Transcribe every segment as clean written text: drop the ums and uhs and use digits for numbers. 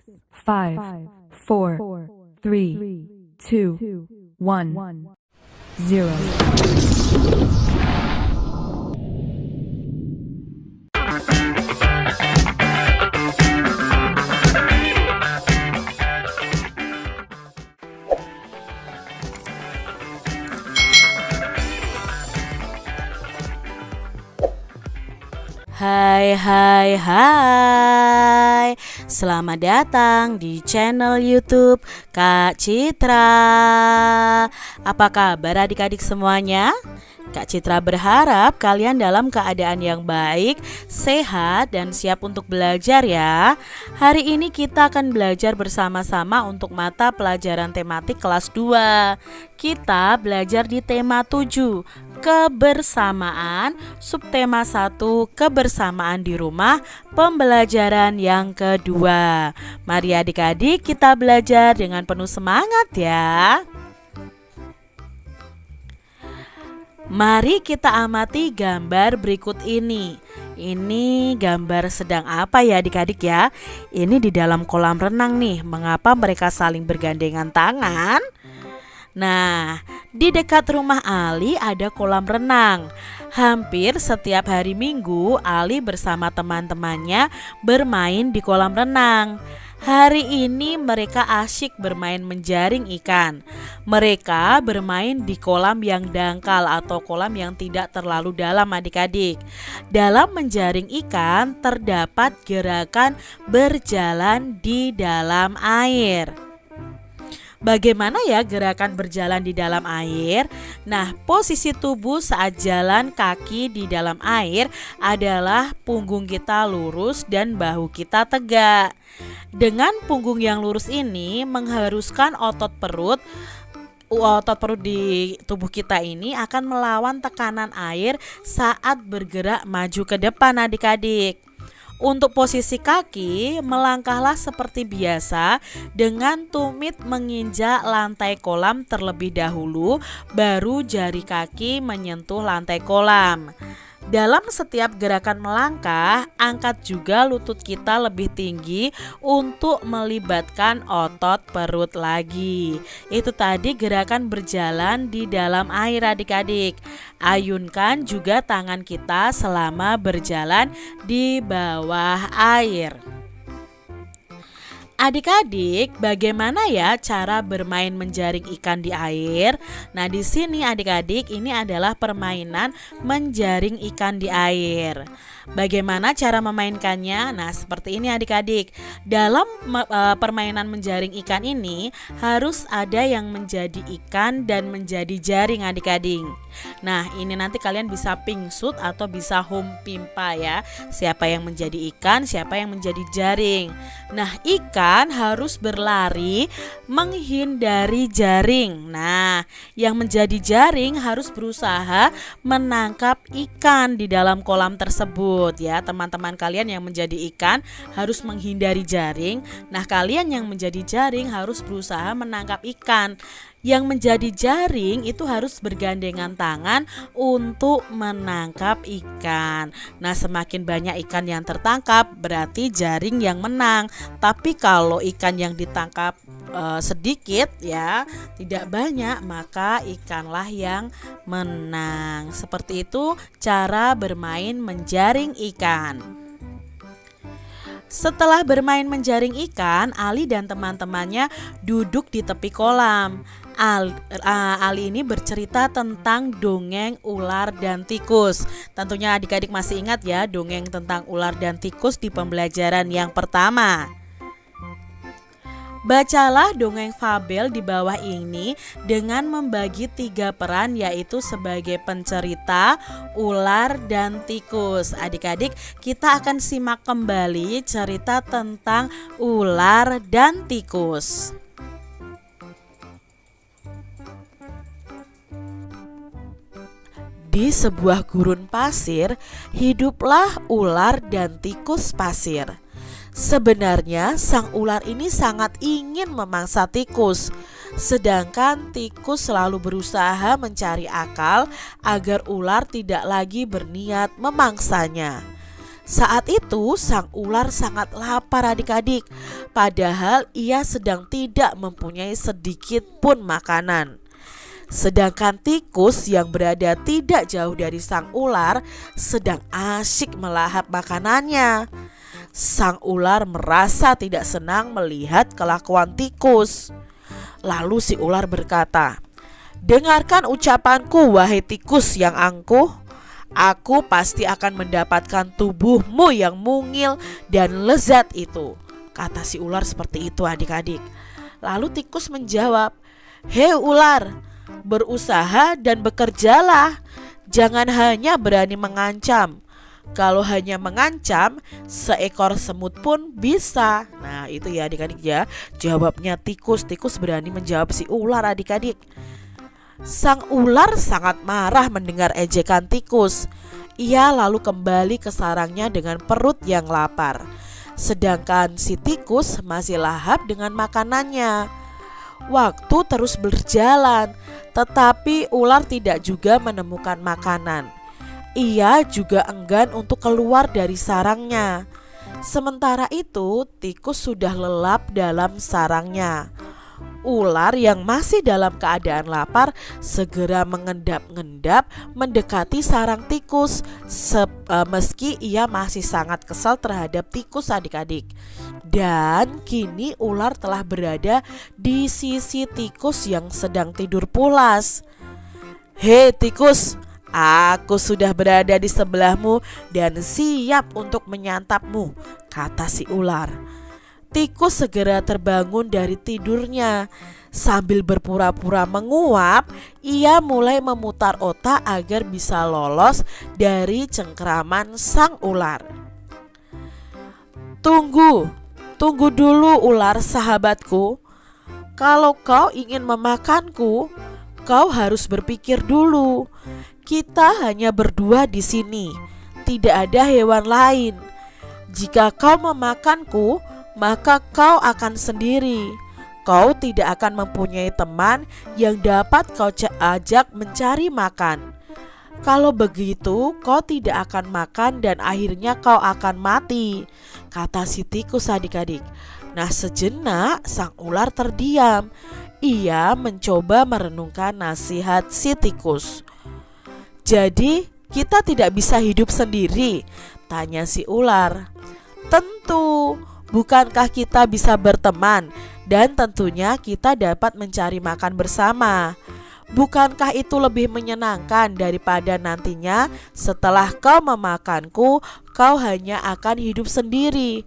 5, 4, 3, 2, 1, 0. Hai, selamat datang di channel YouTube Kak Citra. Apa kabar adik-adik semuanya? Kak Citra berharap kalian dalam keadaan yang baik, sehat, dan siap untuk belajar ya. Hari ini kita akan belajar bersama-sama untuk mata pelajaran tematik kelas 2. Kita belajar di tema 7, kebersamaan, subtema 1, kebersamaan di rumah, pembelajaran yang kedua. Mari adik-adik kita belajar dengan penuh semangat ya. Mari kita amati gambar berikut ini. Ini gambar sedang apa ya adik-adik ya? Ini di dalam kolam renang nih. Mengapa mereka saling bergandengan tangan? Nah, di dekat rumah Ali ada kolam renang. Hampir setiap hari Minggu Ali bersama teman-temannya bermain di kolam renang. Hari ini mereka asyik bermain menjaring ikan. Mereka bermain di kolam yang dangkal atau kolam yang tidak terlalu dalam adik-adik. Dalam menjaring ikan terdapat gerakan berjalan di dalam air. Bagaimana ya gerakan berjalan di dalam air? Nah, posisi tubuh saat jalan kaki di dalam air adalah punggung kita lurus dan bahu kita tegak. Dengan punggung yang lurus ini mengharuskan otot perut di tubuh kita ini akan melawan tekanan air saat bergerak maju ke depan adik-adik. Untuk posisi kaki, melangkahlah seperti biasa dengan tumit menginjak lantai kolam terlebih dahulu, baru jari kaki menyentuh lantai kolam. Dalam setiap gerakan melangkah, angkat juga lutut kita lebih tinggi untuk melibatkan otot perut lagi. Itu tadi gerakan berjalan di dalam air adik-adik. Ayunkan juga tangan kita selama berjalan di bawah air. Adik-adik, bagaimana ya cara bermain menjaring ikan di air? Nah, di sini adik-adik, ini adalah permainan menjaring ikan di air. Bagaimana cara memainkannya? Nah, seperti ini adik-adik. Dalam permainan menjaring ikan ini harus ada yang menjadi ikan dan menjadi jaring adik-adik. Nah, ini nanti kalian bisa pingsut atau bisa humpimpa ya. Siapa yang menjadi ikan, siapa yang menjadi jaring. Nah, ikan harus berlari menghindari jaring. Nah, yang menjadi jaring harus berusaha menangkap ikan di dalam kolam tersebut ya. Teman-teman kalian yang menjadi ikan harus menghindari jaring. Nah, kalian yang menjadi jaring harus berusaha menangkap ikan. Yang menjadi jaring itu harus bergandengan tangan untuk menangkap ikan. Nah, semakin banyak ikan yang tertangkap berarti jaring yang menang. Tapi kalau ikan yang ditangkap sedikit ya, tidak banyak, maka ikanlah yang menang. Seperti itu cara bermain menjaring ikan. Setelah bermain menjaring ikan, Ali dan teman-temannya duduk di tepi kolam. Ali ini bercerita tentang dongeng ular dan tikus. Tentunya adik-adik masih ingat ya dongeng tentang ular dan tikus di pembelajaran yang pertama. Bacalah dongeng fabel di bawah ini dengan membagi 3 peran, yaitu sebagai pencerita, ular, dan tikus. Adik-adik, kita akan simak kembali cerita tentang ular dan tikus. Di sebuah gurun pasir, hiduplah ular dan tikus pasir. Sebenarnya sang ular ini sangat ingin memangsa tikus, sedangkan tikus selalu berusaha mencari akal agar ular tidak lagi berniat memangsanya. Saat itu sang ular sangat lapar adik-adik, padahal ia sedang tidak mempunyai sedikit pun makanan. Sedangkan tikus yang berada tidak jauh dari sang ular sedang asyik melahap makanannya. Sang ular merasa tidak senang melihat kelakuan tikus. Lalu si ular berkata, "Dengarkan ucapanku wahai tikus yang angkuh. Aku pasti akan mendapatkan tubuhmu yang mungil dan lezat itu." Kata si ular seperti itu adik-adik. Lalu tikus menjawab, "Hei ular, berusaha dan bekerjalah. Jangan hanya berani mengancam. Kalau hanya mengancam, seekor semut pun bisa." Nah itu ya adik-adik ya, jawabnya tikus. Tikus berani menjawab si ular adik-adik. Sang ular sangat marah mendengar ejekan tikus. Ia lalu kembali ke sarangnya dengan perut yang lapar. Sedangkan si tikus masih lahap dengan makanannya. Waktu terus berjalan, tetapi ular tidak juga menemukan makanan. Ia juga enggan untuk keluar dari sarangnya. Sementara itu, tikus sudah lelap dalam sarangnya. Ular yang masih dalam keadaan lapar segera mengendap-endap mendekati sarang tikus, meski ia masih sangat kesal terhadap tikus adik-adik. Dan kini ular telah berada di sisi tikus yang sedang tidur pulas. "Hei tikus, aku sudah berada di sebelahmu dan siap untuk menyantapmu," kata si ular. Tikus segera terbangun dari tidurnya. Sambil berpura-pura menguap, ia mulai memutar otak agar bisa lolos dari cengkeraman sang ular. Tunggu dulu ular sahabatku. Kalau kau ingin memakanku, kau harus berpikir dulu. Kita hanya berdua di sini, tidak ada hewan lain. Jika kau memakanku, maka kau akan sendiri. Kau tidak akan mempunyai teman yang dapat kau ajak mencari makan. Kalau begitu, kau tidak akan makan dan akhirnya kau akan mati, kata si tikus adik-adik. Nah sejenak sang ular terdiam. Ia mencoba merenungkan nasihat si tikus. "Jadi kita tidak bisa hidup sendiri?" tanya si ular. "Tentu. Bukankah kita bisa berteman dan tentunya kita dapat mencari makan bersama? Bukankah itu lebih menyenangkan daripada nantinya setelah kau memakanku, kau hanya akan hidup sendiri?"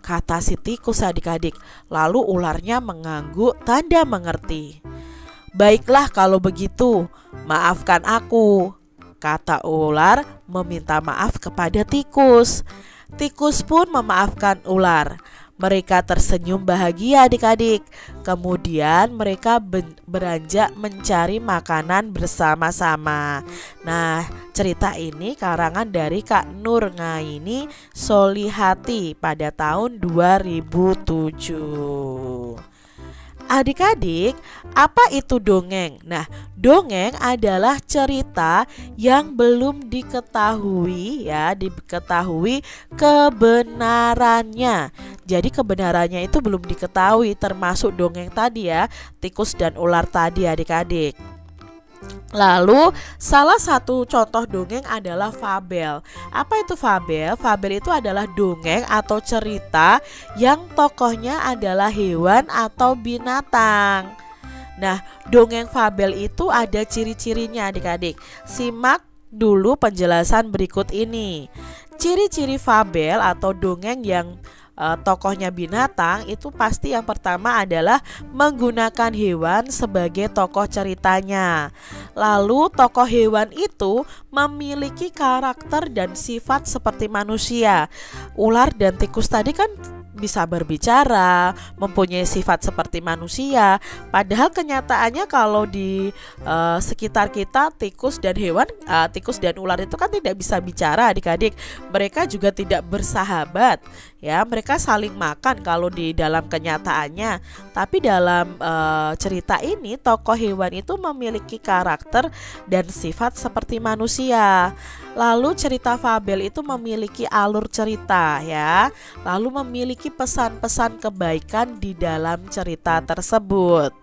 kata si tikus adik-adik. Lalu ularnya mengangguk tanda mengerti. "Baiklah kalau begitu, maafkan aku," kata ular meminta maaf kepada tikus. Tikus pun memaafkan ular. Mereka tersenyum bahagia adik-adik. Kemudian mereka beranjak mencari makanan bersama-sama. Nah, cerita ini karangan dari Kak Nur Ngaini Solihati pada tahun 2007. Adik-adik, apa itu dongeng? Nah, dongeng adalah cerita yang belum diketahui kebenarannya. Jadi kebenarannya itu belum diketahui, termasuk dongeng tadi ya, tikus dan ular tadi adik-adik. Lalu salah satu contoh dongeng adalah fabel. Apa itu fabel? Fabel itu adalah dongeng atau cerita yang tokohnya adalah hewan atau binatang. Nah, dongeng fabel itu ada ciri-cirinya adik-adik. Simak dulu penjelasan berikut ini. Ciri-ciri fabel atau dongeng yang tokohnya binatang itu pasti yang pertama adalah menggunakan hewan sebagai tokoh ceritanya. Lalu tokoh hewan itu memiliki karakter dan sifat seperti manusia. Ular dan tikus tadi kan bisa berbicara, mempunyai sifat seperti manusia. Padahal kenyataannya kalau di sekitar kita tikus dan ular itu kan tidak bisa bicara adik-adik. Mereka juga tidak bersahabat. ya, mereka saling makan kalau di dalam kenyataannya. Tapi dalam cerita ini tokoh hewan itu memiliki karakter dan sifat seperti manusia. Lalu cerita fabel itu memiliki alur cerita ya, lalu memiliki pesan-pesan kebaikan di dalam cerita tersebut.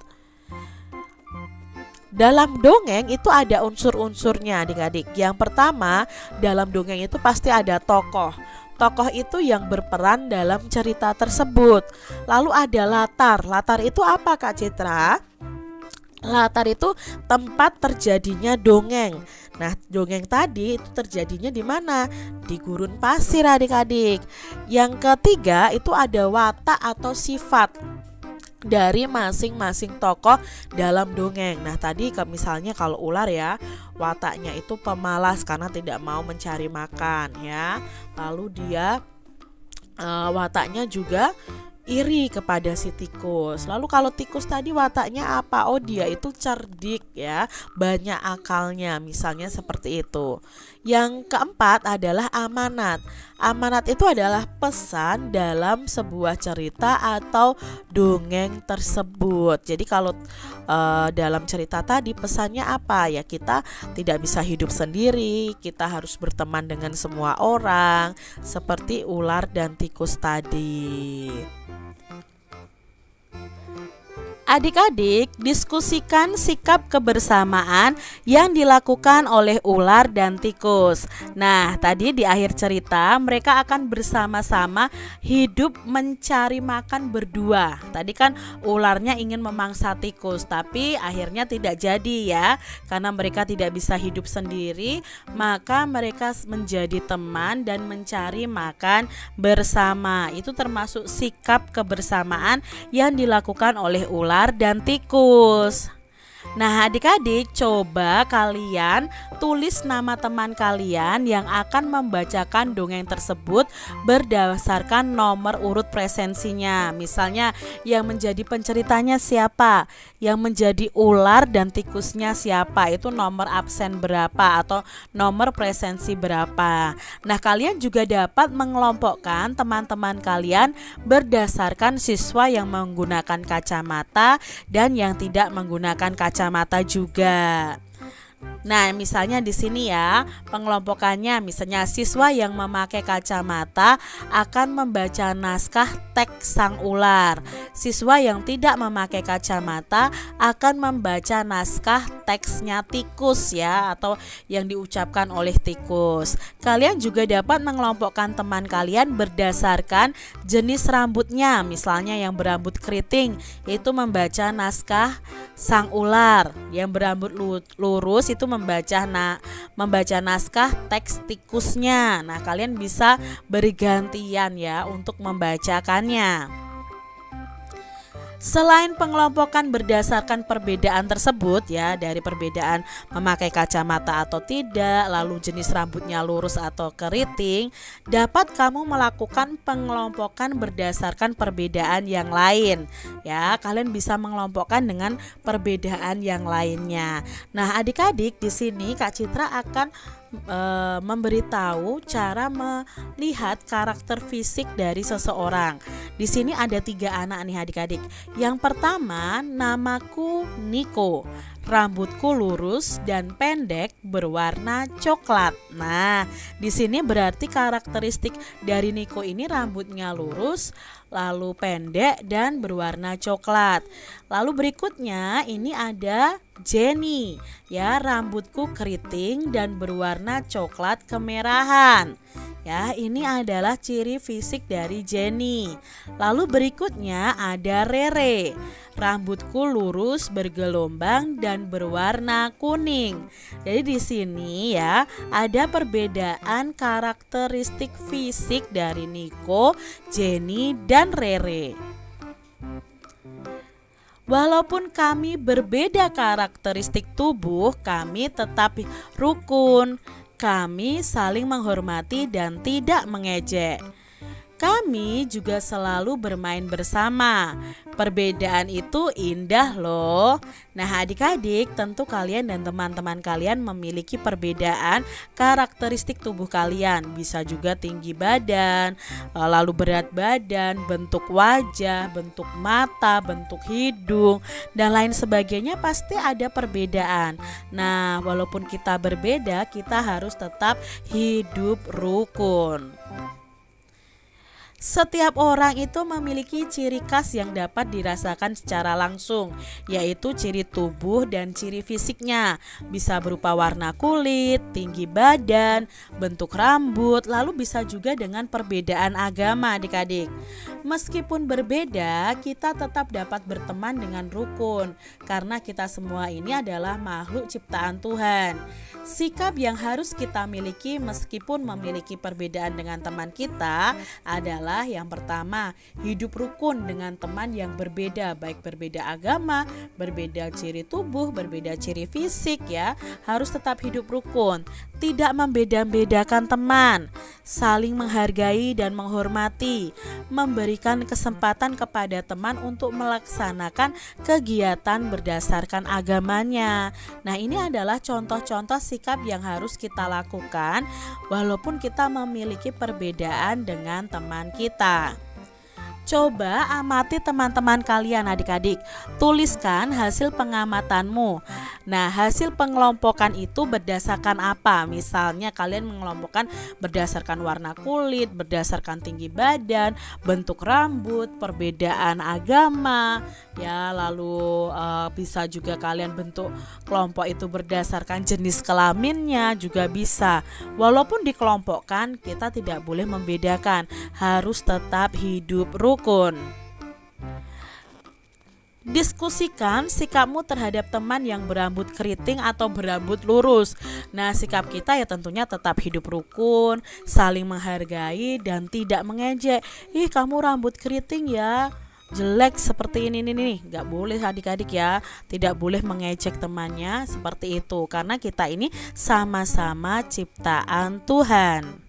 Dalam dongeng itu ada unsur-unsurnya adik-adik. Yang pertama, dalam dongeng itu pasti ada tokoh. Tokoh itu yang berperan dalam cerita tersebut. Lalu ada latar. Latar itu apa Kak Citra? Latar itu tempat terjadinya dongeng. Nah, dongeng tadi itu terjadinya di mana? Di gurun pasir adik-adik. Yang ketiga itu ada watak atau sifat dari masing-masing tokoh dalam dongeng. Nah tadi misalnya kalau ular ya, wataknya itu pemalas karena tidak mau mencari makan ya. Lalu dia wataknya juga iri kepada si tikus. Lalu kalau tikus tadi wataknya apa? Oh, dia itu cerdik ya, banyak akalnya, misalnya seperti itu. Yang keempat adalah amanat. Amanat itu adalah pesan dalam sebuah cerita atau dongeng tersebut. Jadi kalau dalam cerita tadi pesannya apa? Ya, kita tidak bisa hidup sendiri, kita harus berteman dengan semua orang, seperti ular dan tikus tadi. Adik-adik, diskusikan sikap kebersamaan yang dilakukan oleh ular dan tikus. Nah, tadi di akhir cerita mereka akan bersama-sama hidup mencari makan berdua. Tadi kan ularnya ingin memangsa tikus, tapi akhirnya tidak jadi ya. Karena mereka tidak bisa hidup sendiri, maka mereka menjadi teman dan mencari makan bersama. Itu termasuk sikap kebersamaan yang dilakukan oleh ular dan tikus. Nah adik-adik, coba kalian tulis nama teman kalian yang akan membacakan dongeng tersebut berdasarkan nomor urut presensinya. Misalnya yang menjadi penceritanya siapa, yang menjadi ular dan tikusnya siapa, itu nomor absen berapa atau nomor presensi berapa. Nah kalian juga dapat mengelompokkan teman-teman kalian berdasarkan siswa yang menggunakan kacamata dan yang tidak menggunakan kacamata juga. Nah, misalnya di sini ya, pengelompokannya misalnya siswa yang memakai kacamata akan membaca naskah teks sang ular. Siswa yang tidak memakai kacamata akan membaca naskah teksnya tikus ya, atau yang diucapkan oleh tikus. Kalian juga dapat mengelompokkan teman kalian berdasarkan jenis rambutnya. Misalnya yang berambut keriting itu membaca naskah sang ular, yang berambut lurus itu membaca naskah teks tikusnya. Nah, kalian bisa bergantian ya untuk membacakannya. Selain pengelompokan berdasarkan perbedaan tersebut ya, dari perbedaan memakai kacamata atau tidak, lalu jenis rambutnya lurus atau keriting, dapat kamu melakukan pengelompokan berdasarkan perbedaan yang lain. Ya, kalian bisa mengelompokkan dengan perbedaan yang lainnya. Nah, adik-adik, di sini Kak Citra akan memberitahu cara melihat karakter fisik dari seseorang. Di sini ada 3 anak nih adik-adik. Yang pertama, namaku Niko. Rambutku lurus dan pendek berwarna coklat. Nah, di sini berarti karakteristik dari Niko ini rambutnya lurus, lalu pendek dan berwarna coklat. Lalu berikutnya ini ada Jenny. Ya, rambutku keriting dan berwarna coklat kemerahan. Ya, ini adalah ciri fisik dari Jenny. Lalu berikutnya ada Rere. Rambutku lurus bergelombang dan berwarna kuning. Jadi di sini ya ada perbedaan karakteristik fisik dari Niko, Jenny, dan Rere. Walaupun kami berbeda karakteristik tubuh, kami tetap rukun. Kami saling menghormati dan tidak mengejek. Kami juga selalu bermain bersama. Perbedaan itu indah loh. Nah, adik-adik, tentu kalian dan teman-teman kalian memiliki perbedaan karakteristik tubuh kalian. Bisa juga tinggi badan, lalu berat badan, bentuk wajah, bentuk mata, bentuk hidung, dan lain sebagainya, pasti ada perbedaan. Nah, walaupun kita berbeda, kita harus tetap hidup rukun. Setiap orang itu memiliki ciri khas yang dapat dirasakan secara langsung, yaitu ciri tubuh dan ciri fisiknya. Bisa berupa warna kulit, tinggi badan, bentuk rambut, lalu bisa juga dengan perbedaan agama adik-adik. Meskipun berbeda, kita tetap dapat berteman dengan rukun, karena kita semua ini adalah makhluk ciptaan Tuhan. Sikap yang harus kita miliki meskipun memiliki perbedaan dengan teman kita adalah yang pertama, hidup rukun dengan teman yang berbeda, baik berbeda agama, berbeda ciri tubuh, berbeda ciri fisik ya. Harus tetap hidup rukun, tidak membeda-bedakan teman, saling menghargai dan menghormati, memberikan kesempatan kepada teman untuk melaksanakan kegiatan berdasarkan agamanya. Nah, ini adalah contoh-contoh sikap yang harus kita lakukan walaupun kita memiliki perbedaan dengan teman kita. Coba amati teman-teman kalian adik-adik, tuliskan hasil pengamatanmu. Nah, hasil pengelompokan itu berdasarkan apa? Misalnya kalian mengelompokkan berdasarkan warna kulit, berdasarkan tinggi badan, bentuk rambut, perbedaan agama, ya, lalu bisa juga kalian bentuk kelompok itu berdasarkan jenis kelaminnya juga bisa. Walaupun dikelompokkan, kita tidak boleh membedakan, harus tetap hidup rukun. Diskusikan sikapmu terhadap teman yang berambut keriting atau berambut lurus. Nah, sikap kita ya tentunya tetap hidup rukun, saling menghargai dan tidak mengejek. Ih, kamu rambut keriting ya, jelek seperti ini nih. Gak boleh adik-adik ya, tidak boleh mengejek temannya seperti itu, karena kita ini sama-sama ciptaan Tuhan.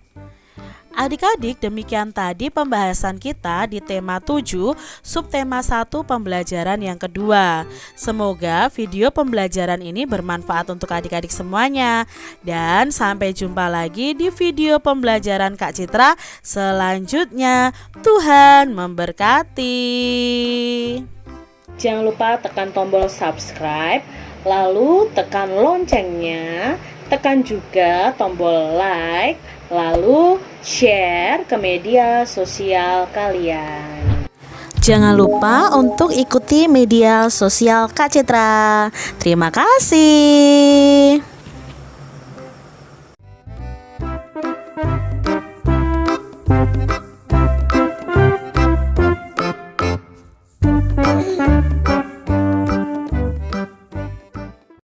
Adik-adik, demikian tadi pembahasan kita di tema 7, subtema 1 pembelajaran yang kedua. Semoga video pembelajaran ini bermanfaat untuk adik-adik semuanya. Dan sampai jumpa lagi di video pembelajaran Kak Citra selanjutnya. Tuhan memberkati. Jangan lupa tekan tombol subscribe, lalu tekan loncengnya, tekan juga tombol like, lalu share ke media sosial kalian. Jangan lupa untuk ikuti media sosial Kak Citra. Terima kasih.